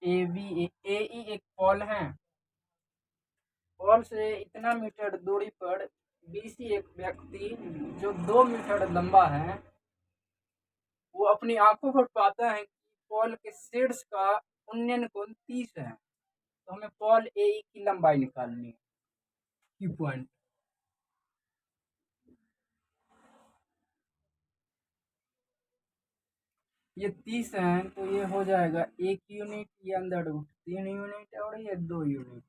A B ए ई एक Paul है। Paul से इतना मीटर दूरी पर बी सी एक व्यक्ति जो 2 मीटर लंबा है, वो अपनी आंखों पर पाता है कि पॉल के शीर्ष का उन्नयन कोण 30 है। तो हमें पॉल ए ई की लंबाई निकालनी है। की पॉइंट ये 30 है, तो ये हो जाएगा 1 यूनिट, ये अंदर रूट 3 यूनिट और ये 2 यूनिट।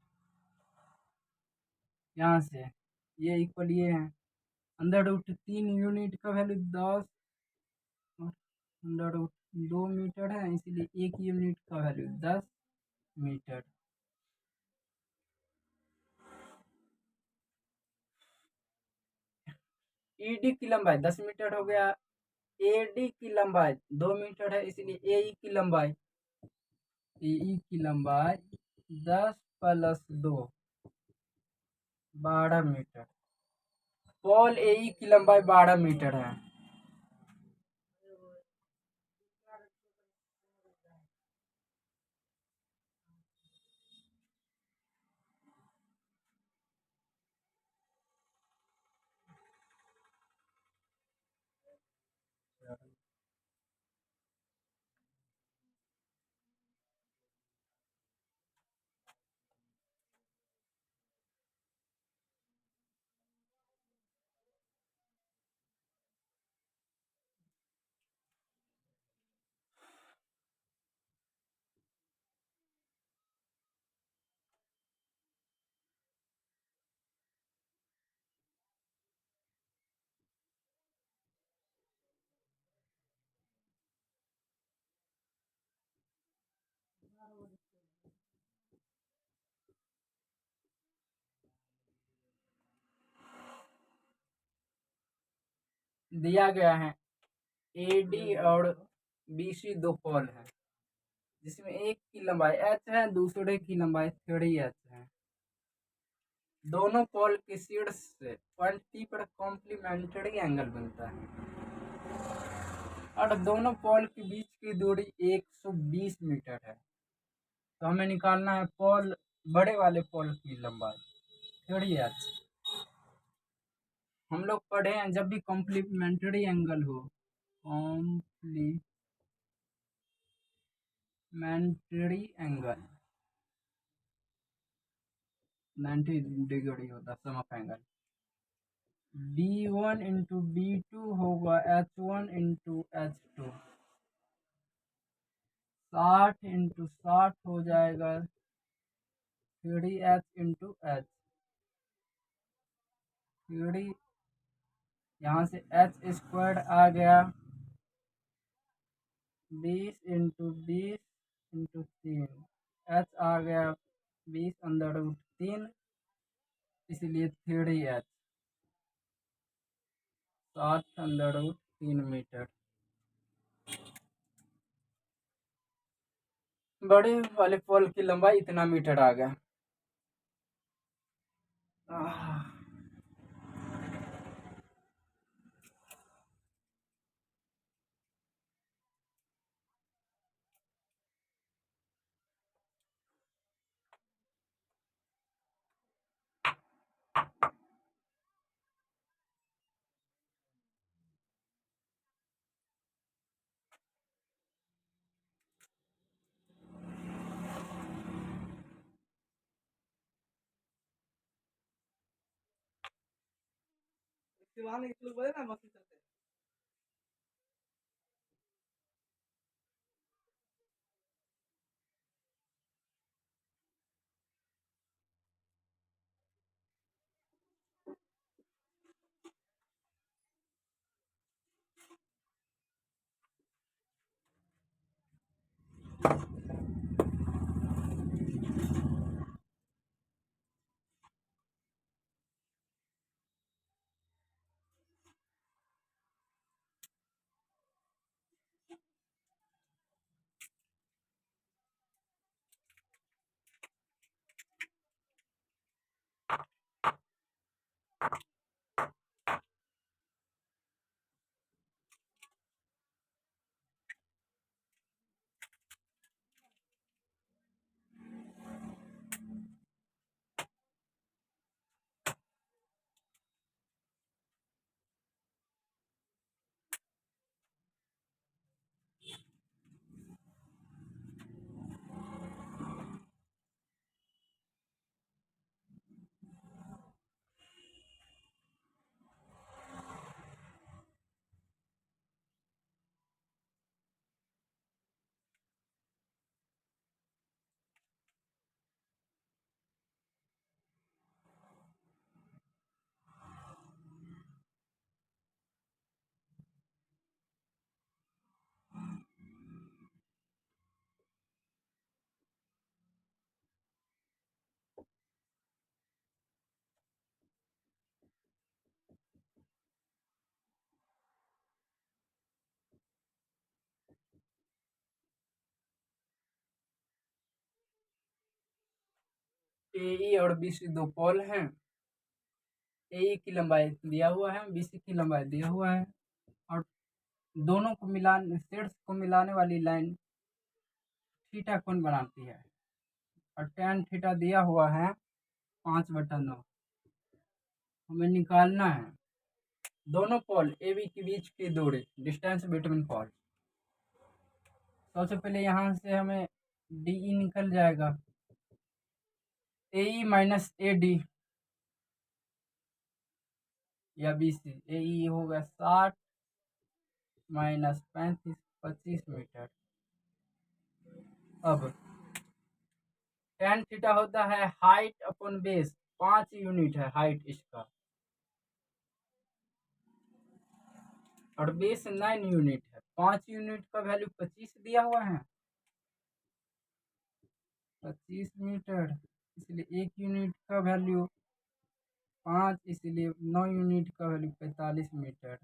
यहाँ से ये इक्वल ये है, अंदर रूट 3 यूनिट का वैल्यू 10 और अंडर रूट 2 मीटर है, इसलिए 1 यूनिट का वैल्यू 10 मीटर। ईडी की लंबाई 10 मीटर हो गया, एडी की लंबाई 2 मीटर है, इसलिए एई की लंबाई 10 + 2 12 मीटर। पॉल एई की लंबाई 12 मीटर है। दिया गया है एडी और बीसी दो पॉल है, जिसमें एक की लंबाई एच है, दूसरे की लंबाई 3h है। दोनों पॉल के शीर्ष से पॉइंट टी पर कॉम्प्लीमेंट्री एंगल बनता है और दोनों पॉल के बीच की दूरी 120 मीटर है। तो हमें निकालना है पॉल, बड़े वाले पॉल की लंबाई 3h। हम लोग पढ़े हैं जब भी कॉम्प्लीमेंट्री एंगल हो, कॉम्प्लीमेंट्री एंगल 90 डिग्री होता है, सम of angle. B1 into B2 होगा H1 इंटू H2, 60 इंटू 60 हो जाएगा 3h इंटू H। 3 यहाँ से h² आ गया 20 इंटू 20 इंटू 3, h आ गया 20 अंदर रूट 3, इसलिए 3h 60 अंदर रूट 3 मीटर। बड़े वाले पोल की लंबाई इतना मीटर आ गया। AE और BC दो पोल हैं। AE की लंबाई दिया हुआ है, BC की लंबाई दिया हुआ है, और दोनों को मिलाने शीर्ष को मिलाने वाली लाइन थीटा कोण बनाती है, और tan थीटा दिया हुआ है 5/9। हमें निकालना है दोनों पोल AB के बीच की दूरी, डिस्टेंस बिटवीन पोल। सबसे पहले यहाँ से हमें DE निकल जाएगा, AE माइनस AD या BC। AE होगा 60 माइनस 35, 25 मीटर। अब tan थीटा होता है हाइट अपॉन बेस, 5 यूनिट है हाइट इसका, और बेस 9 यूनिट है। 5 यूनिट का वैल्यू 25 दिया हुआ है, 25 मीटर, इसलिए 1 यूनिट का वैल्यू 5, इसलिए 9 यूनिट का वैल्यू 45 मीटर।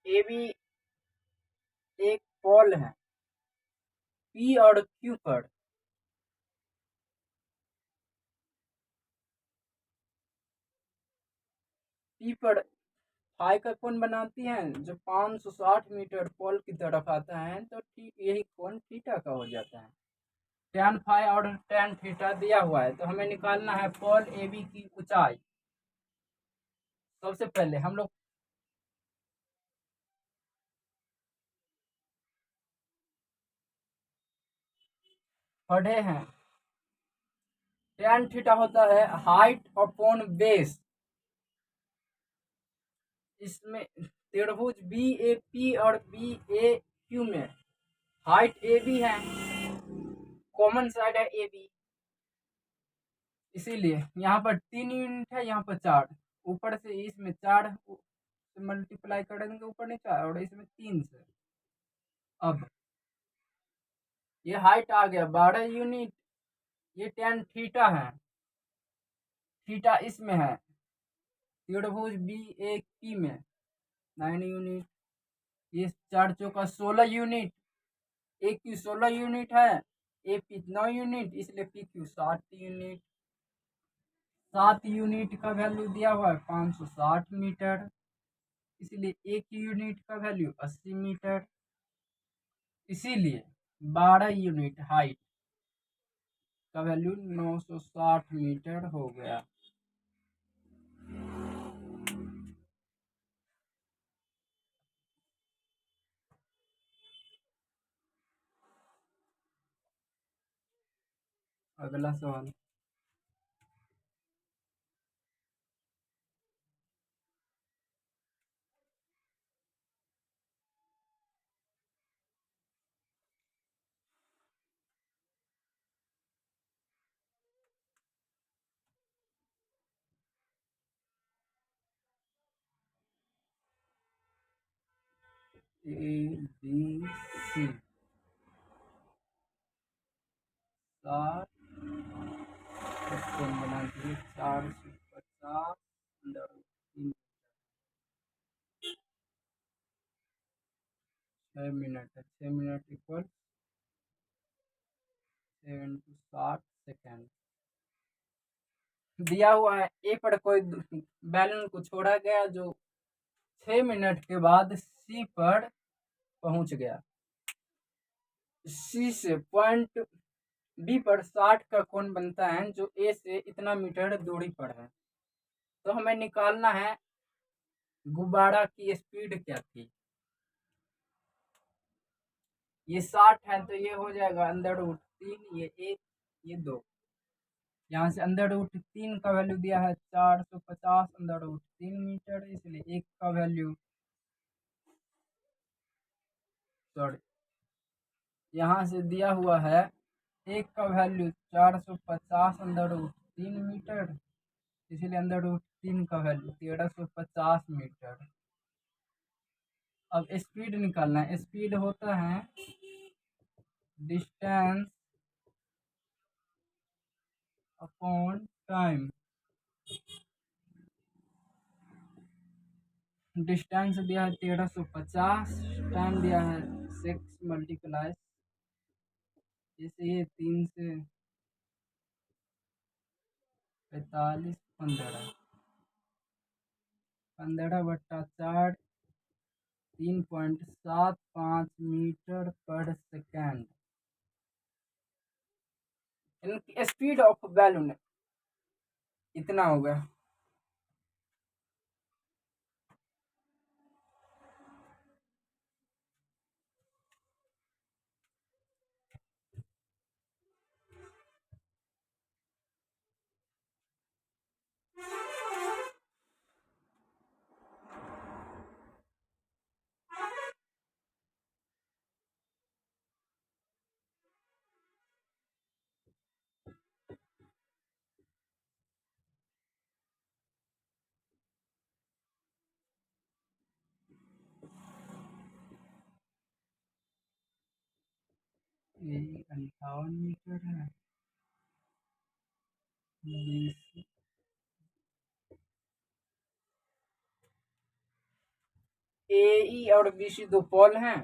AB एक पोल है P और Q पर, P पर फाई का कोण बनाती है जो 560 मीटर पोल की तरफ आता है, तो ठीक यही कोण थीटा का हो जाता है। tan फाई और tan थीटा दिया हुआ है, तो हमें निकालना है पोल AB की ऊंचाई। सबसे पहले हम लोग पढ़े हैं tan थीटा होता है हाइट अपॉन बेस। इसमें त्रिभुज BAP और BAQ में हाइट AB है, कॉमन साइड है AB, इसीलिए यहाँ पर 3 यूनिट है, यहाँ पर 4, ऊपर से इसमें 4 से मल्टीप्लाई करेंगे ऊपर नीचे, और इसमें 3 से। अब ये हाइट आ गया 12 यूनिट, ये tan थीटा है, थीटा इसमें है त्रिभुज BAP में 9 यूनिट, ये 4 चौका 16 यूनिट, AQ 16 यूनिट है, AP 9 यूनिट, इसलिए PQ 7 यूनिट। 7 यूनिट का वैल्यू दिया हुआ है 560 मीटर, इसलिए 1 यूनिट का वैल्यू 80 मीटर, इसीलिए 12 यूनिट हाइट का वैल्यू 960 मीटर हो गया। अगला सवाल, ABC 7 बना दिए 450 6 मिनट है, 6 मिनट इक्वल 7 सेकेंड दिया हुआ है। ए पर कोई बैलून को छोड़ा गया जो 6 मिनट के बाद सी पर पहुंच गया। सी से पॉइंट बी पर 60 का कोण बनता है जो ए से इतना मीटर दूरी पर है। तो हमें निकालना है गुब्बारा की स्पीड क्या थी? ये 60 है तो ये हो जाएगा अंडर रूट 3, ये 1, ये 2। यहाँ से अंडर रूट 3 का वैल्यू दिया है 450 अंडर रूट 3 मीटर, इसलिए 1 का वैल्यू, सॉरी, यहाँ से दिया हुआ है 1 का वैल्यू 450 अंडर रूट 3 मीटर, इसलिए अंडर रूट 3 का वैल्यू 1350 मीटर। अब स्पीड निकालना है। स्पीड होता है डिस्टेंस अपॉन टाइम। डिस्टेंस दिया है 1350, टाइम दिया है 6 मल्टीप्लाई, जैसे ये 3 से 45, 15, 15/4, 3.75 मीटर पर सेकेंड। स्पीड ऑफ बैलून इतना होगा। ये 58 मीटर है, 20। ए और बीसी दो पोल हैं।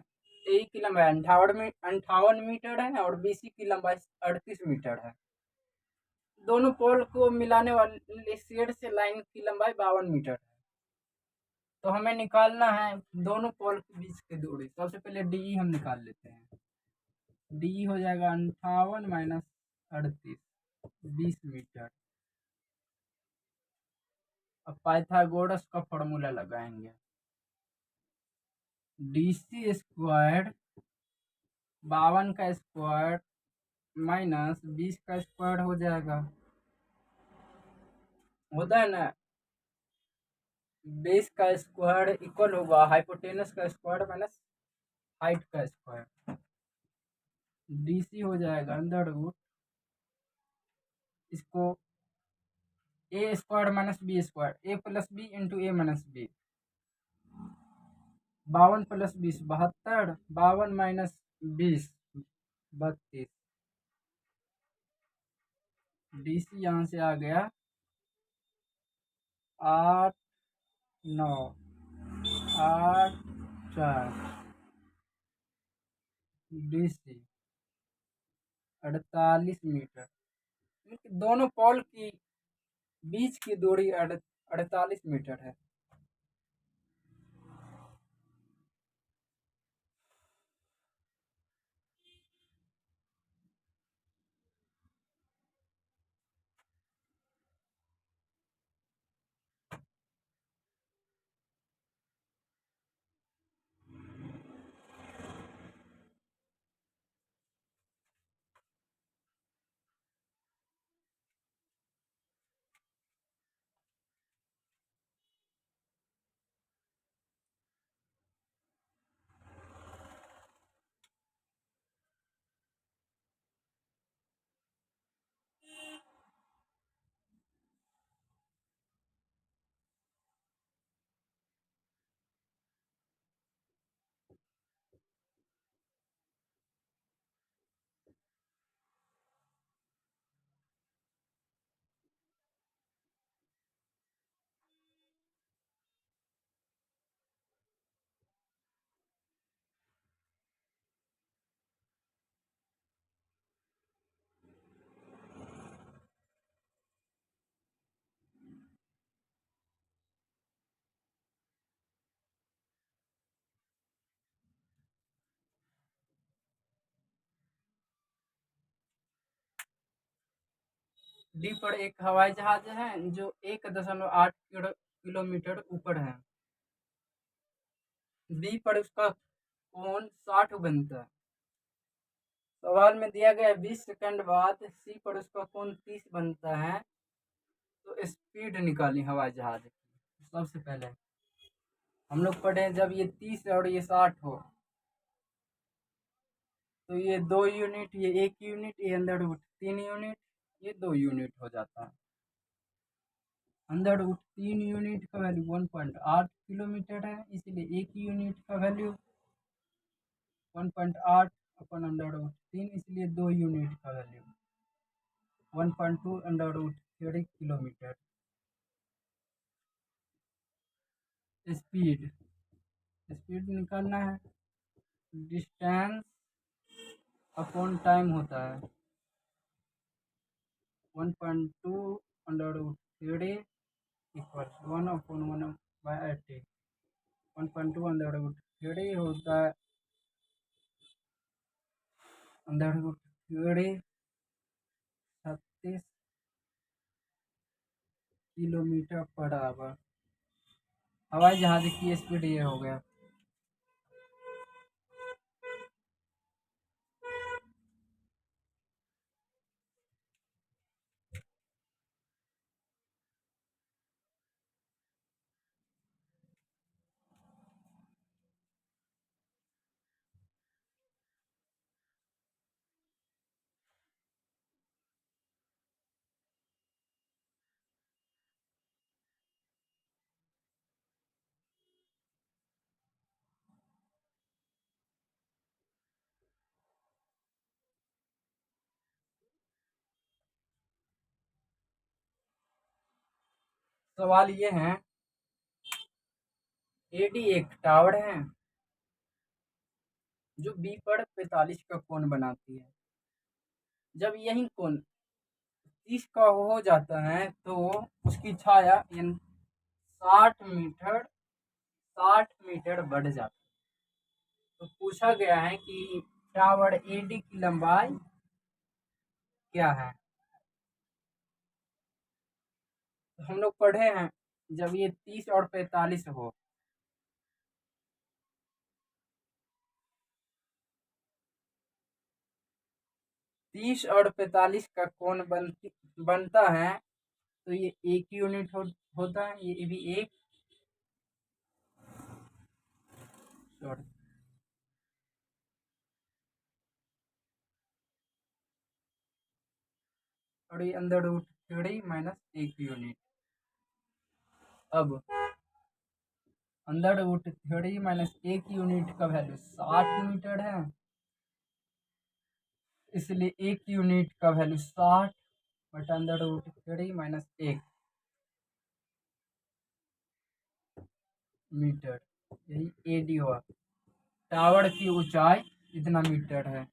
ए की लंबाई 58 मीटर है और बीसी की लंबाई 38 मीटर है। दोनों पोल को मिलाने वाले शेड से लाइन की लंबाई 52 मीटर है। तो हमें निकालना है दोनों पोल के बीच की दूरी। सबसे पहले डी हम निकाल लेते हैं। डी हो जाएगा 58 माइनस 38, 20 मीटर। अब पाइथागोरस का फॉर्मूला लगाएंगे। DC स्क्वायर 52 का स्क्वायर माइनस 20 का स्क्वायर हो जाएगा, होता है ना। 20 का स्क्वायर इक्वल होगा हाइपोटेनस का स्क्वायर माइनस हाइट का स्क्वायर। DC हो जाएगा अंडर रूट, इसको A square minus B square, A plus B into A minus B. 52 plus 20 72, 52 minus 20 32। DC यहाँ से आ गया 8 9 8 4। DC 48 मीटर। दोनों पोल की बीच की दूरी 48 मीटर है। डी पर एक हवाई जहाज है जो 1.8 किलोमीटर ऊपर है। बी पर उसका कोण 60 बनता है। सवाल में दिया गया 20 सेकंड बाद सी पर उसका कोण 30 बनता है, तो स्पीड निकाली हवाई जहाज की। सबसे पहले हम लोग पढ़े जब ये 30 और ये 60 हो, तो ये 2 यूनिट, ये 1 यूनिट, ये अंडर रूट 3 यूनिट, ये 2 यूनिट हो जाता है। अंडर रूट 3 यूनिट का वैल्यू 1.8 किलोमीटर है, इसलिए 1 यूनिट का वैल्यू 1.8 अपन अंडर रूट 3, इसलिए 2 यूनिट का value 1.2 under root 3 kilometre. Speed speed निकालना है, डिस्टेंस अपॉन टाइम होता है 1.2 under root 3 equal 1/1/80। 1.2 under root 3 होता है under root 3 36 kilometre per hour. हवाई जहाज की स्पीड ये हो गया। सवाल ये है, एडी एक टावर है जो बी पर 45 का कोण बनाती है। जब यही कोण 30 का हो जाता है तो उसकी छाया 60 मीटर बढ़ जाती है। तो पूछा गया है कि टावर एडी की लंबाई क्या है। तो हम लोग पढ़े हैं जब ये 30 और 45 हो, 30 और 45 का कोण बनता है, तो ये 1 यूनिट होता है, ये भी एक, सॉरी, और ये अंदर रूट 3 माइनस 1 यूनिट। अब अंदर रूट 3 माइनस 1 यूनिट का वैल्यू 60 मीटर है, इसलिए 1 यूनिट का वैल्यू 60 बटा अंदर रूट 3 माइनस 1 मीटर, यही एडी हुआ। टावर की ऊंचाई इतना मीटर है।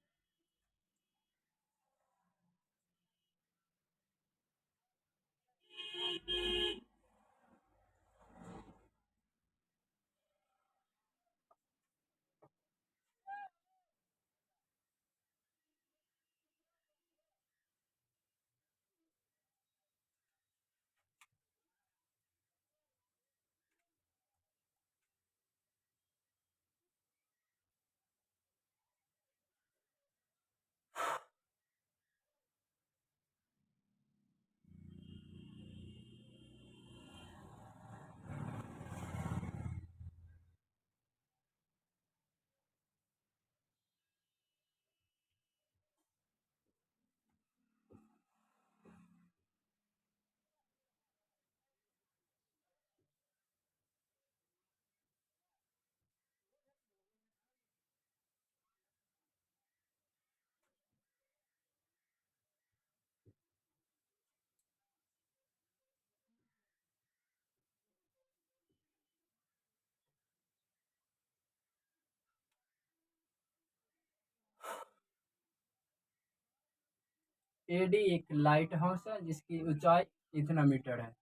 एडी एक लाइट हाउस है जिसकी ऊंचाई इतना मीटर है।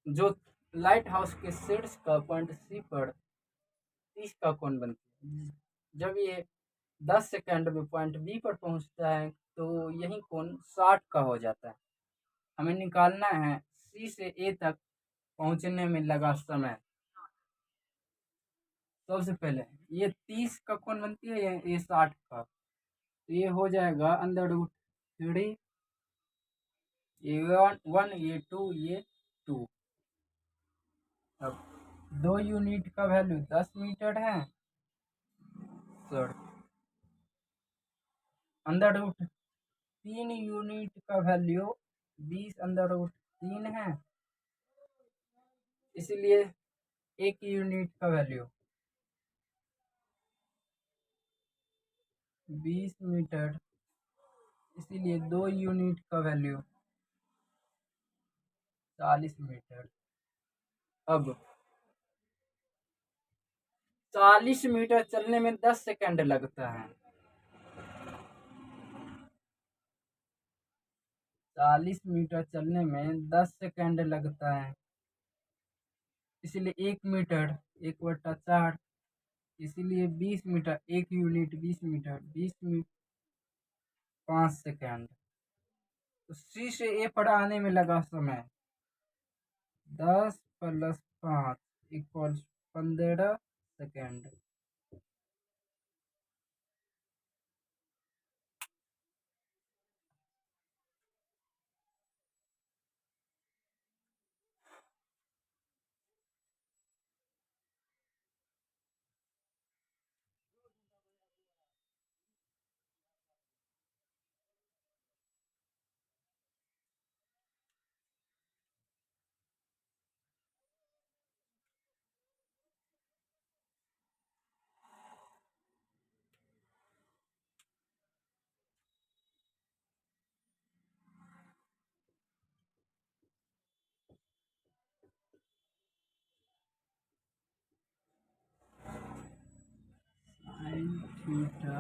जो लाइट हाउस के शीर्ष का पॉइंट सी पर 30 का कोण बनती है। जब ये 10 सेकंड में पॉइंट बी पर पहुंचता है तो यही कोण 60 का हो जाता है। हमें निकालना है सी से ए तक पहुंचने में लगा समय। सबसे पहले ये 30 का कौन बनती है, ये 60 का, तो ये हो जाएगा अंडर रूट 3, ये 1 ये 2 ये 2। अब 2 यूनिट का वैल्यू 10 मीटर है, सॉरी अंडर रूट 3 यूनिट का वैल्यू 20 अंडर रूट 3 है, इसलिए 1 यूनिट का वैल्यू 20 मीटर, इसीलिए 2 यूनिट का वैल्यू 40 मीटर। अब 40 मीटर चलने में 10 सेकंड लगता है, 40 मीटर चलने में 10 सेकंड लगता है, इसलिए 1 मीटर 1/4, इसीलिए 20 metre 1 unit 20 metre 20 minute 5 second. तो सी से ए पर आने में लगा समय 10 + 5 = 15 सेकंड। sin थीटा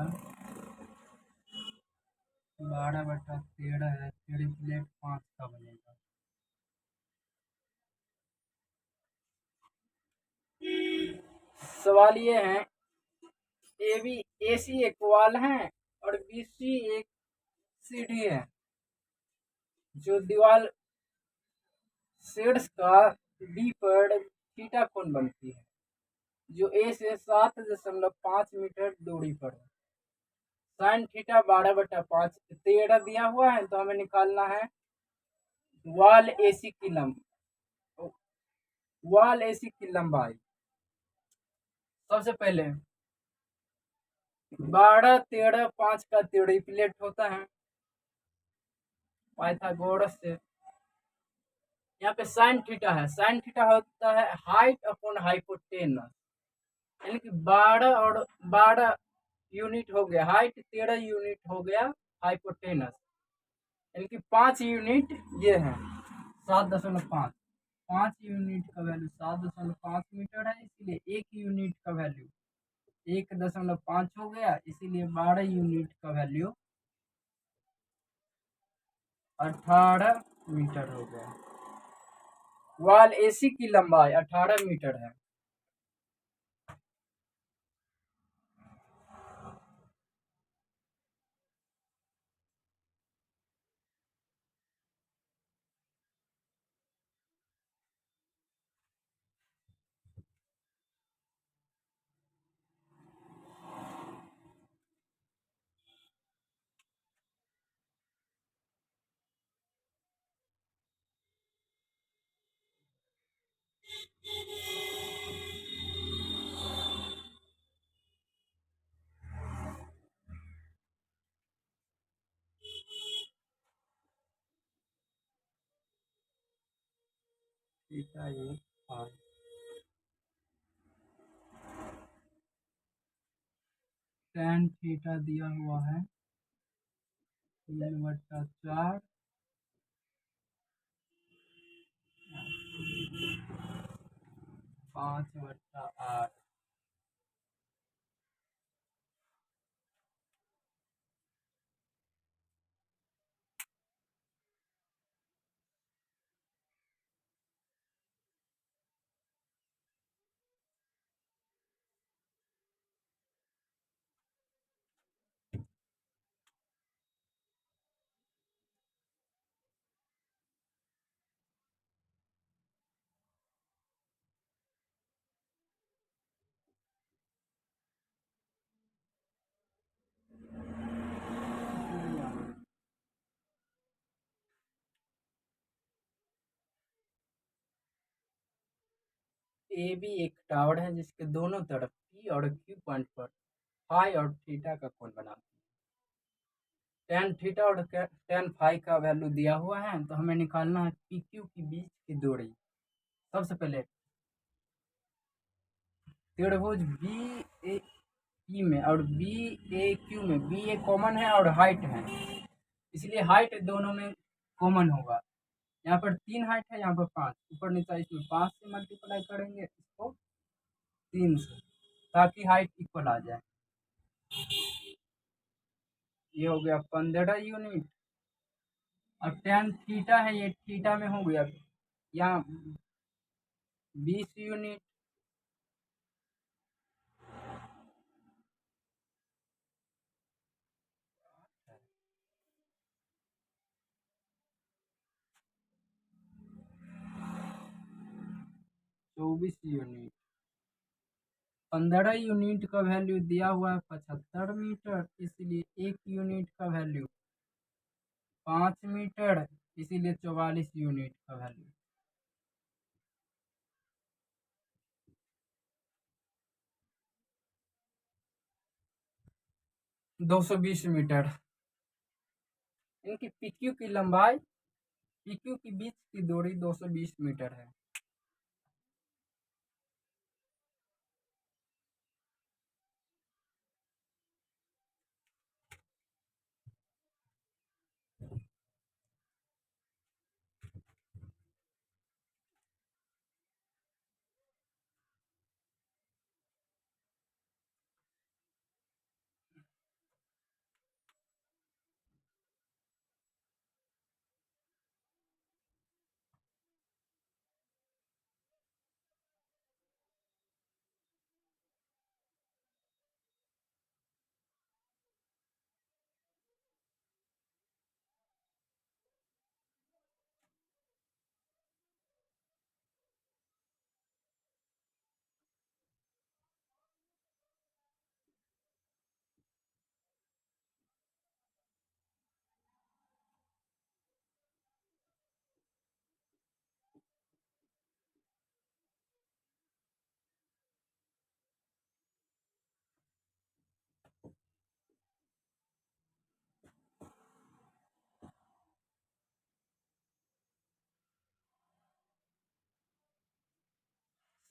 12/13 है, 3/5 का बनेगा। सवाल ये है, ए बी ए सी एक वाल है और बी सी एक सीढ़ी है, जो दीवार शीर्ष का डी पर थीटा कोण बनती है, जो ए से 7.5 मीटर दूरी पर है। साइन थीटा 12/5 13 दिया हुआ है, तो हमें निकालना है वाल एसी की लंबाई। सबसे पहले 12 13 5 का रिप्लेट होता है पाइथागोरस से। यहाँ पे साइन थीटा है, साइन थीटा होता है हाइट अपॉन हाइपोटेनस, यानी कि 12 और 12 यूनिट हो गया हाइट, 13 यूनिट हो गया हाइपोटेनस, यानी कि 5 यूनिट ये है 7.5, 5 यूनिट का वैल्यू 7.5 मीटर है, इसीलिए 1 यूनिट का वैल्यू 1.5 हो गया, इसीलिए 12 यूनिट का वैल्यू 18 मीटर हो गया। वाल एसी की लंबाई 18 मीटर है। थीटा ये tan थीटा दिया हुआ है 3/4 5/8। ए बी एक टावर है जिसके दोनों तरफ पी और क्यू पॉइंट पर फाई और थीटा का कोण बनाते हैं। टेन थीटा और टेन फाई का वैल्यू दिया हुआ है, तो हमें निकालना है पी क्यू के बीच की दूरी। सबसे पहले त्रिभुज बी ए पी में और बी ए क्यू में बी ए कॉमन है और हाइट है, इसलिए हाइट दोनों में कॉमन होगा। यहाँ पर 3 हाइट है, यहाँ पर 5, ऊपर नीचा इसमें 5 से मल्टीप्लाई करेंगे इसको 3 से, ताकि हाइट इक्वल आ जाए। ये हो गया 15 यूनिट। और टेन थीटा है, ये थीटा में हो गया यहाँ 20 यूनिट। चौबीस यूनिट। 15 यूनिट का वैल्यू दिया हुआ है 75 मीटर, इसलिए 1 यूनिट का वैल्यू 5 मीटर, इसीलिए 44 यूनिट का वैल्यू। दो सौ 20 मीटर। इनकी पीक्यू की लंबाई, पीक्यू के बीच की दूरी 220 मीटर है।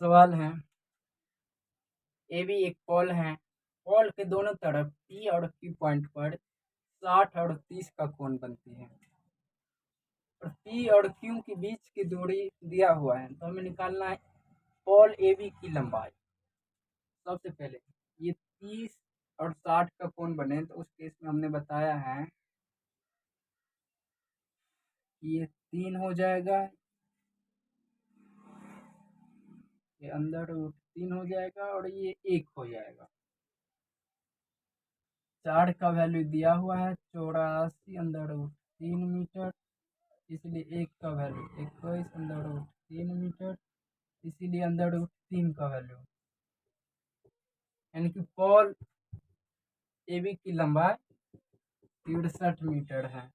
सवाल है, ए बी एक पोल है, पोल के दोनों तरफ पी और क्यू पॉइंट पर 60 और 30 का कोण बनती है, और पी और क्यू के बीच की दूरी दिया हुआ है, तो हमें निकालना है पोल ए बी की लंबाई। सबसे पहले ये 30 और 60 का कोण बने, तो उस केस में हमने बताया है कि ये 3 हो जाएगा, ये अंदर रूट 3 हो जाएगा, और ये 1 हो जाएगा। 4 का वैल्यू दिया हुआ है 84 अंदर रूट 3 मीटर, इसलिए 1 का वैल्यू 21 अंदर रूट 3 मीटर, इसीलिए अंदर रूट 3 का वैल्यू, यानी कि पोल ए बी की लंबाई 63 मीटर है।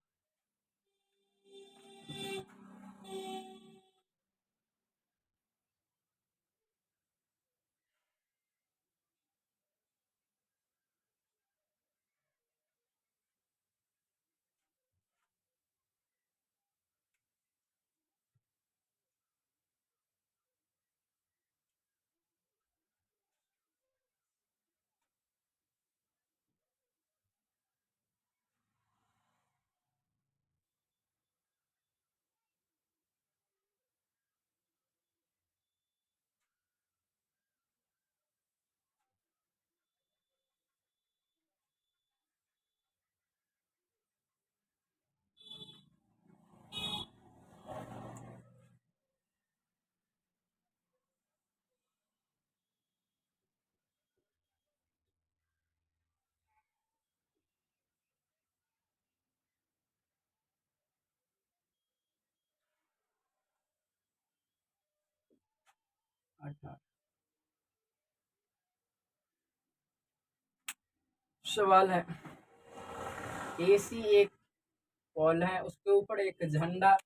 अच्छा, सवाल है, AC एक पोल है, उसके ऊपर एक झंडा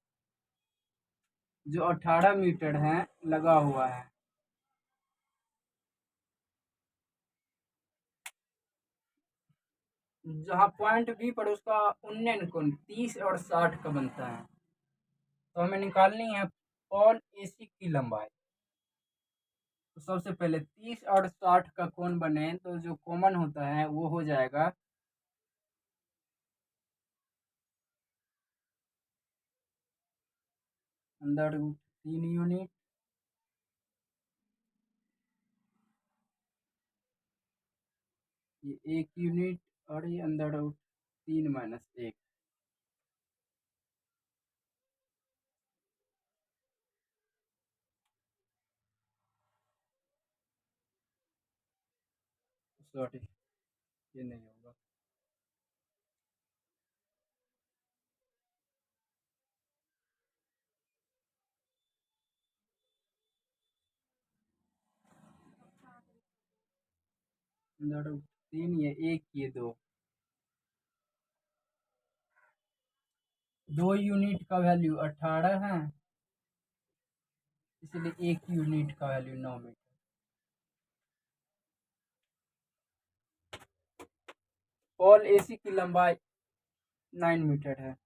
जो 18 मीटर है लगा हुआ है, जहाँ पॉइंट बी पर उसका उन्नयन कोण 30 और 60 का बनता है। तो हमें निकालनी है पॉल एसी की लंबाई। तो सबसे पहले 30 और 60 का कोण बने तो जो कॉमन होता है वो हो जाएगा अंडर रूट 3 यूनिट ये 1 यूनिट और ये अंडर रूट 3 माइनस 1। सॉरी ये नहीं होगा। अंडर रूट 3 ये 1 ये 2 यूनिट का वैल्यू 18 है, इसलिए 1 यूनिट का वैल्यू 9 मीटर। पॉल एसी की लंबाई 9 मीटर है।